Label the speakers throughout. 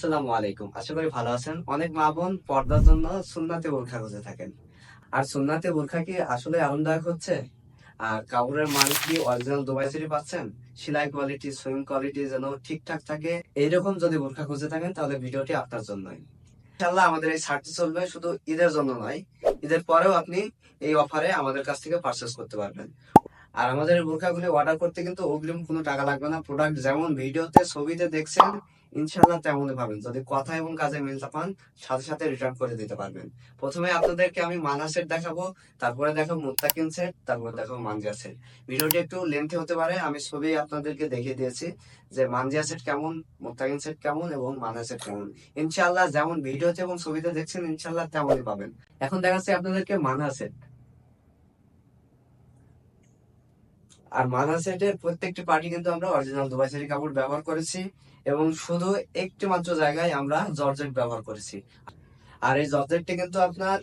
Speaker 1: আসসালামু আলাইকুম। আশা করি ভালো আছেন। অনেক মা বোন পর্দার জন্য সুন্নাতে বোরখা খুঁজে থাকেন। আর সুন্নাতে বোরখা কি আসলে আরামদায়ক হচ্ছে? আর কাপড়ের মান কি অরিজিনাল দুবাই সিটি পাচ্ছেন? সেলাই কোয়ালিটি, সুইং কোয়ালিটি যেন ঠিকঠাক থাকে, এইরকম যদি বোরখা খুঁজে থাকেন তাহলে ভিডিওটি আপনার জন্যই। ইনশাআল্লাহ আমাদের এই ছাড়টি চলবে শুধু ঈদের জন্য নয়, ঈদের পরেও আপনি এই অফারে আমাদের কাছ থেকে পারচেস করতে পারবেন। আর আমাদের এই বোরখাগুলি অর্ডার করতে কিন্তু অগ্রিম কোনো টাকা লাগবে না। প্রোডাক্ট যেমন ভিডিওতে ছবিতে দেখছেন ইনশাল্লাহ তেমনই পাবেন। যদি কথা এবং কাজে মিল পান, সাথে সাথে রিটার্ন করে দিতে পারবেন। প্রথমে আপনাদেরকে আমি মানা সেট দেখাবো, তারপরে দেখাবো মুত্তাকিন সেট, তারপরে দেখাবো মানজিয়া সেট। ভিডিওটি একটু লেন্থি হতে পারে, আমি ছবি আপনাদেরকে দেখিয়ে দিয়েছি যে মানজিয়া সেট কেমন, মুত্তাকিন সেট কেমন এবং মানা সেট কেমন। ইনশাল্লাহ যেমন ভিডিওতে এবং ছবিতে দেখছেন ইনশাল্লাহ তেমনই পাবেন। এখন দেখাচ্ছি আপনাদেরকে মানা সেট। আর মাথা সেটের প্রত্যেকটি পার্টি কিন্তু আমরা অরিজিনাল দুবাই সেরি কাপড় ব্যবহার করেছি, এবং শুধু একটি মাত্র জায়গায় আমরা জর্জেট ব্যবহার করেছি। আর এই জর্জেটটি কিন্তু আপনার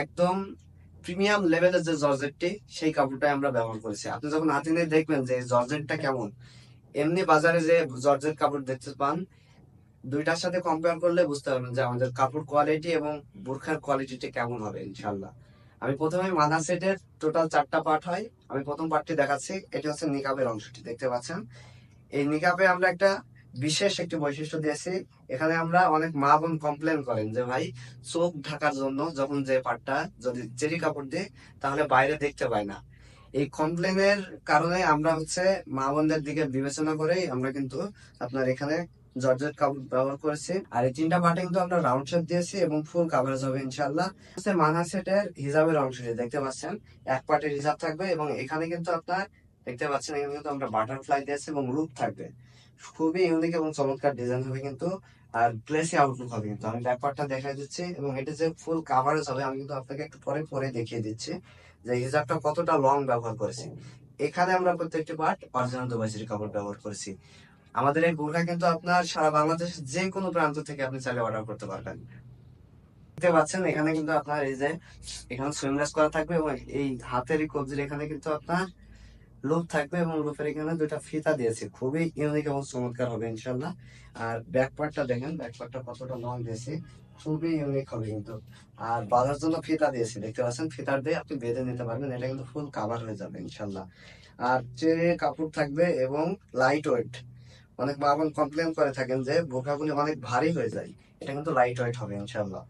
Speaker 1: একদম প্রিমিয়াম লেভেলের যে জর্জেটটি, সেই কাপড়টাই আমরা ব্যবহার করেছি। আপনি যখন হাতে নিয়ে দেখবেন যে এই জর্জেটটা কেমন, এমনি বাজারে যে জর্জেট কাপড় দেখতে পান, দুইটার সাথে কম্পেয়ার করলে বুঝতে পারবেন যে আমাদের কাপড় কোয়ালিটি এবং বোরখার কোয়ালিটিটা কেমন হবে ইনশাল্লাহ। আমি প্রথমে মাথা সেটের টোটাল 4টা পার্ট হয়। আমি প্রথম পার্টটি দেখাচ্ছি, এটি হচ্ছে নিকাবের অংশটি দেখতে পাচ্ছেন। এই নিকাবে আমরা একটা বিশেষ একটি বৈশিষ্ট্য দিয়েছি। এখানে আমরা অনেক মা বোন কমপ্লেন করেন যে ভাই, চোখ ঢাকার জন্য যখন যে পার্টটা যদি চেরি কাপড় দিয়ে, তাহলে বাইরে দেখতে পায় না। এই কমপ্লেনের কারণে আমরা হচ্ছে মা বোনদের দিকে বিবেচনা করেই আমরা কিন্তু আপনার এখানে জর্জেট কাপড় ব্যবহার করেছি। আর এই 3টা পার্টে কিন্তু আমরা রাউন্ড শেপ দিয়েছি এবং ফুল কাভারেজ হবে ইনশাআল্লাহ। হচ্ছে মানহা সেটের হিজাবের অংশটি দেখতে পাচ্ছেন, এক পার্টের হিজাব থাকবে এবং এখানে কিন্তু আপনার দেখতে পাচ্ছেন এখানে কিন্তু আমরা বাটারফ্লাই দিয়েছি এবং লুপ থাকবে। খুবই ইউনিক এবং চমৎকার ডিজাইন হবে কিন্তু। আর গ্লেসি আউটলুক হবে কিন্তু। আমি ব্যাক পার্টটা দেখাই দিচ্ছি এবং এটা যে ফুল কাভারেজ হবে আমি কিন্তু আপনাকে একটু পরে পরে দেখিয়ে দিচ্ছি যে হিজাবটা কতটা লং ব্যবহার করেছি। এখানে আমরা প্রত্যেকটি পার্ট অরিজিনাল দুবাই সিটি কাপড় ব্যবহার করেছি। আমাদের এই বোরখা কিন্তু আপনার সারা বাংলাদেশের যে কোনো প্রান্ত থেকে আপনি চাইলে অর্ডার করতে পারবেন। দেখতে পাচ্ছেন এখানে কিন্তু আপনার এই যে এখানে সুইমলেস করা থাকবে এবং এই হাতের এই কবজির এখানে কিন্তু আপনার লুপ থাকবে এবং লুপের এখানে দুইটা ফিতা দিয়েছি, খুবই ইউনিক এবং চমৎকার হবে ইনশাল্লাহ। আর ব্যাক পার্টটা দেখেন, ব্যাক পার্টটা কতটা লং দিয়েছি, খুবই ইউনিক হবে কিন্তু। আর বাঁধার জন্য ফিতা দিয়েছি, দেখতে পাচ্ছেন ফিতার দিয়ে আপনি বেঁধে নিতে পারবেন, এটা কিন্তু ফুল কাভার হয়ে যাবে ইনশাল্লাহ। আর যে কাপড় থাকবে এবং লাইট ওয়েট। অনেক মা বোন কমপ্লেন করে থাকেন যে বোরখাগুলি অনেক ভারী হয়ে যায়, এটা কিন্তু লাইট ওয়েট হবে ইনশাল্লাহ।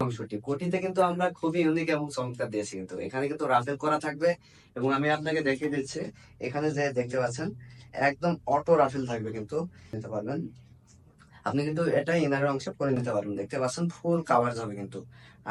Speaker 1: অংশটি কোটিতে কিন্তু আমরা খুবই ইউনিক এবং চমৎকার দিয়েছি কিন্তু। এখানে কিন্তু রাফেল করা থাকবে এবং আমি আপনাকে দেখিয়ে দিচ্ছি, এখানে যে দেখতে পাচ্ছেন একদম অটো রাফেল থাকবে কিন্তু, নিতে পারবেন আপনি কিন্তু এটা ইনারের অংশে করে নিতে পারবেন। দেখতে পাচ্ছেন ফুল কাভার হবে কিন্তু।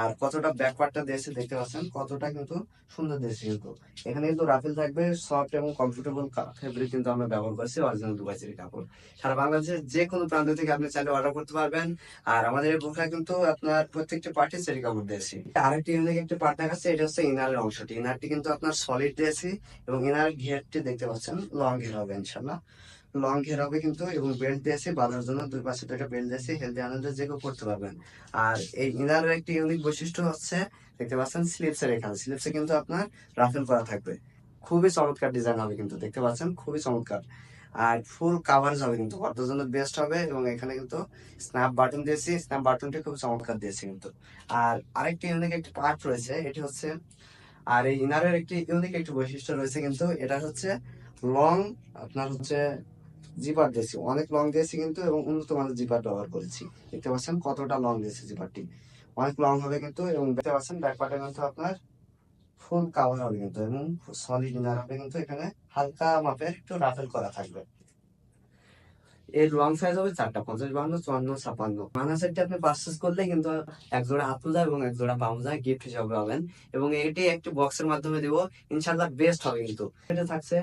Speaker 1: আর কতটা ব্যাক পার্টটা দিয়েছে দেখতে পাচ্ছেন, কতটা কিন্তু সুন্দর দিয়েছে কিন্তু। এখানে কিন্তু রাফেল থাকবে, সফট এবং কমফোর্টেবল ফেব্রিক কিন্তু আমরা ব্যবহার করছি অরিজিনাল দুবাই চেরি কাপড়। সারা বাংলাদেশের যে কোনো প্রান্ত থেকে আপনি চাইলে অর্ডার করতে পারবেন। আর আমাদের এই বোরখা কিন্তু আপনার প্রত্যেকটি পার্টে চেরি কাপড় দিয়েছি। আরেকটি ইউনিক একটি পার্ট দেখাচ্ছে, এটা হচ্ছে ইনারের অংশটি। ইনারটি কিন্তু আপনার সলিড দিয়েছি এবং ইনারের ঘেরটি দেখতে পাচ্ছেন লং ঘের হবে ইনশাল্লাহ। লং ঘের হবে কিন্তু, এবং বেল্ট দিয়েছি বাঁধার জন্য, দুই পাশে দুইটা বেল্ট দিয়েছি, হেলদি আনন্দে যে কেউ করতে পারবেন। আর এই ইনারের একটি ইউনিক বৈশিষ্ট্য হচ্ছে, দেখতে পাচ্ছেন স্লিপসের এখানে, স্লিপসে কিন্তু আপনার রাফেল করা থাকবে। খুবই চমৎকার ডিজাইন হবে কিন্তু, দেখতে পাচ্ছেন খুবই চমৎকার। আর ফুল কাভারেজ হবে কিন্তু, পর্দার জন্য বেস্ট হবে। এবং এখানে কিন্তু স্ন্যাপ বাটন দিয়েছি, স্ন্যাপ বাটনটি খুব চমৎকার দিয়েছি কিন্তু। আর আরেকটি ইউনিক একটি পার্ট রয়েছে, এটি হচ্ছে, আর এই ইনারের একটি ইউনিক একটি বৈশিষ্ট্য রয়েছে কিন্তু, এটা হচ্ছে লং, আপনার হচ্ছে জিপার দিয়েছি, অনেক লং দিয়েছি কিন্তু, এবং উন্নত মানের জিপার ব্যবহার করেছি। দেখতে পাচ্ছেন কতটা লং দিয়েছি, জিপারটি অনেক লং হবে কিন্তু। এবং দেখতে পাচ্ছেন ব্যাক পার্টে কিন্তু আপনার ফুল কাভার হবে কিন্তু, এবং সলিড ইনার হবে কিন্তু। এখানে হালকা মাপের একটু রাফেল করা থাকবে। এর লং সাইজ হবে 4টা, 50, 52, 54, 56। মানা সেটটি আপনি পারচেস করলে কিন্তু এক জোড়া হাত মোজা এবং এক জোড়া পা মোজা গিফট হিসাবে পাবেন, এবং এটি একটি বক্সের মাধ্যমে দিব ইনশাল্লাহ, বেস্ট হবে কিন্তু। এটা থাকছে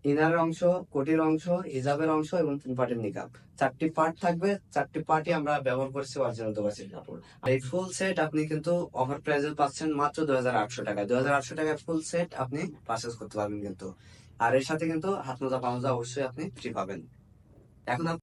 Speaker 1: ইনারের অংশ, কোটির অংশ, হিজাবের অংশ এবং 3 পার্টের নিকাব। 4টি পার্ট থাকবে, 4টি পার্টই আমরা ব্যবহার করছি অরিজিনাল দুবাইয়ের কাপড়। আর এই ফুল সেট আপনি কিন্তু অফার প্রাইসে পাচ্ছেন মাত্র 2800 টাকায়। 2800 টাকায় ফুল সেট আপনি পারচেস করতে পারবেন কিন্তু। আর এর সাথে কিন্তু হাত মোজা পা মোজা অবশ্যই আপনি ফ্রি পাবেন। এখন